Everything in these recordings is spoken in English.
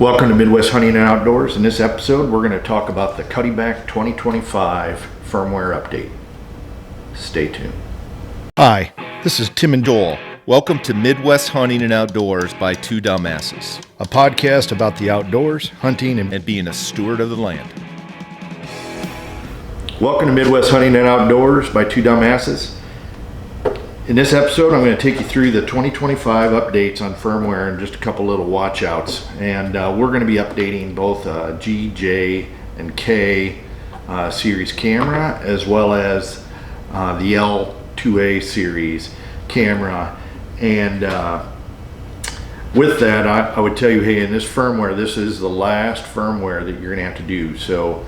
Welcome to Midwest Hunting and Outdoors. In this episode, we're going to talk about the Cuddeback 2025 firmware update. Stay tuned. Hi, this is Tim and Joel. Welcome to Midwest Hunting and Outdoors by Two Dumbasses, A podcast about the outdoors, hunting, and being a steward of the land. Welcome to Midwest Hunting and Outdoors by Two Dumbasses. In this episode, I'm going to take you through the 2025 updates on firmware and just a couple little watch outs. And we're going to be updating both G, J, and K series camera, as well as the L2A series camera. And with that, I would tell you, hey, in this firmware, this is the last firmware that you're going to have to do. So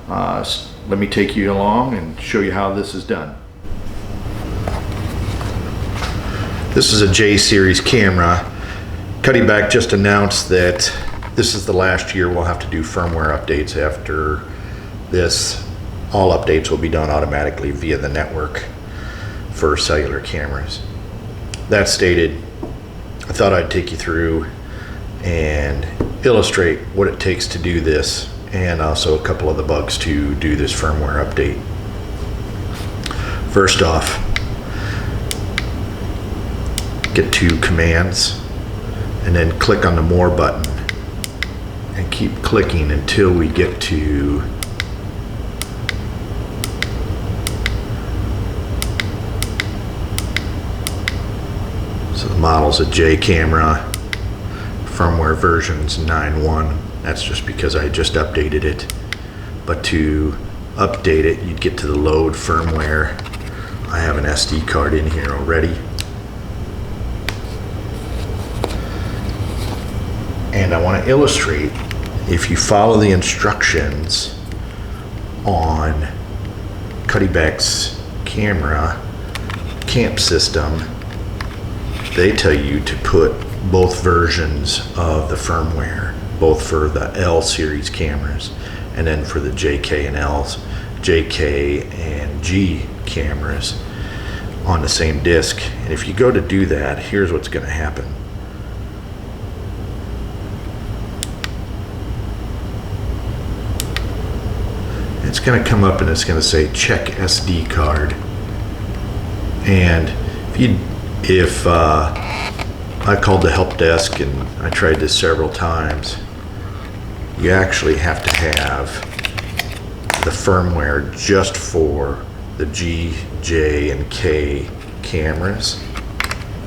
let me take you along and show you how this is done. This is a J series camera. Cuddeback just announced that this is the last year we'll have to do firmware updates. After this, all updates will be done automatically via the network for cellular cameras. That stated, I thought I'd take you through and illustrate what it takes to do this, and also a couple of the bugs to do this firmware update. First off, get to commands and then click on the more button and keep clicking until we get to so the model's a J camera, firmware versions 9.1. That's just because I just updated it, but to update it you'd get to the load firmware. I have an SD card in here already. And I want to illustrate, if you follow the instructions on Cuddeback's camera camp system, they tell you to put both versions of the firmware, both for the L series cameras and then for the JK and G cameras on the same disc. And if you go to do that, here's what's going to happen. It's going to come up and it's going to say check SD card. And if I called the help desk and I tried this several times, you actually have to have the firmware just for the G, J, and K cameras.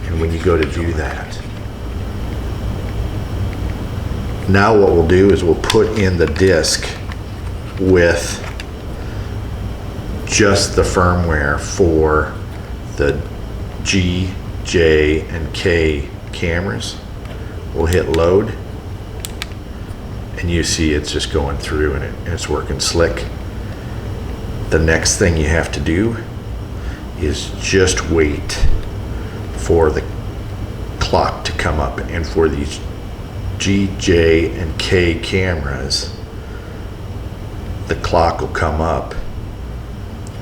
And when you go to do that, now what we'll do is we'll put in the disc with just the firmware for the G, J, and K cameras. We'll hit load and you see it's just going through and it's working slick. The next thing you have to do is just wait for the clock to come up, and for these G, J, and K cameras, the clock will come up.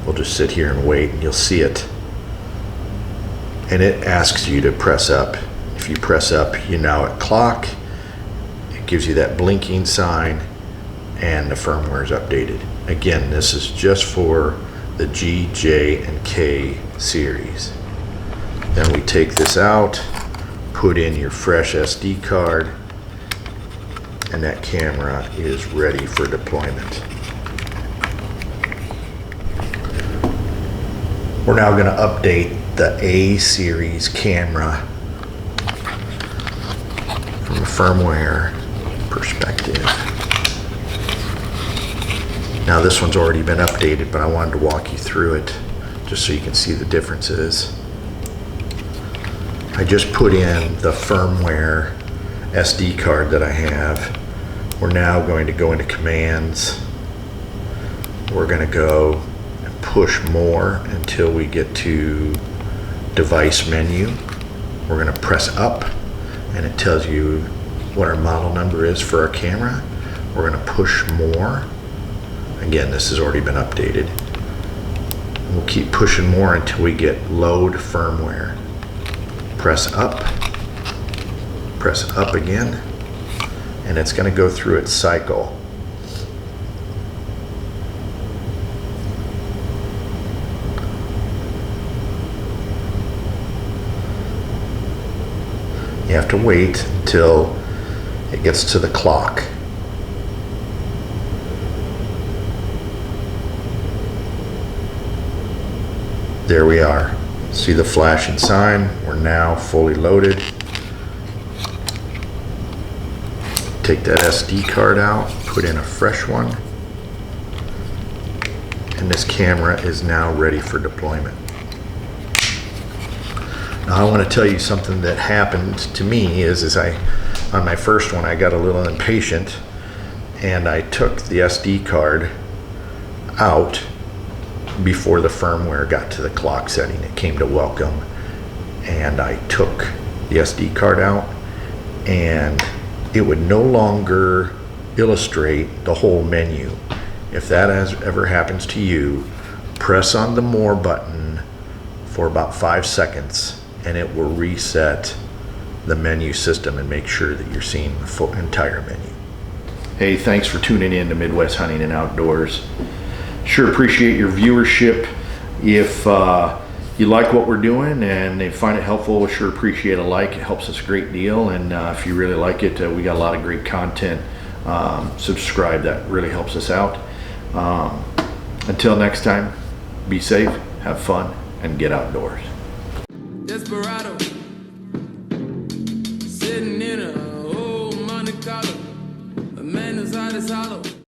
We'll just sit here and wait and you'll see it. And it asks you to press up. If you press up, you're now at clock. It gives you that blinking sign and the firmware is updated. Again, this is just for the G, J, and K series. Then we take this out, put in your fresh SD card, and that camera is ready for deployment. We're now going to update the A series camera from a firmware perspective. Now this one's already been updated, but I wanted to walk you through it just so you can see the differences. I just put in the firmware SD card that I have. We're now going to go into commands. We're going to go push more until we get to device menu. We're going to press up and it tells you what our model number is for our camera. We're going to push more. Again, this has already been updated. We'll keep pushing more until we get load firmware. Press up again, and it's going to go through its cycle. You have to wait until it gets to the clock. There we are. See the flashing sign? We're now fully loaded. Take that SD card out, put in a fresh one, and this camera is now ready for deployment. Now I want to tell you something that happened to me is on my first one I got a little impatient and I took the SD card out before the firmware got to the clock setting. It came to welcome, and I took the SD card out and it would no longer illustrate the whole menu. If that ever happens to you, press on the more button for about 5 seconds and it will reset the menu system and make sure that you're seeing the full entire menu. Hey, thanks for tuning in to Midwest Hunting and Outdoors. Sure appreciate your viewership. If you like what we're doing and they find it helpful, we sure appreciate a like. It helps us a great deal. And if you really like it, we got a lot of great content. Subscribe, that really helps us out. Until next time, be safe, have fun, and get outdoors. Desperado, sitting in a old Monte Carlo, a man whose heart is hollow.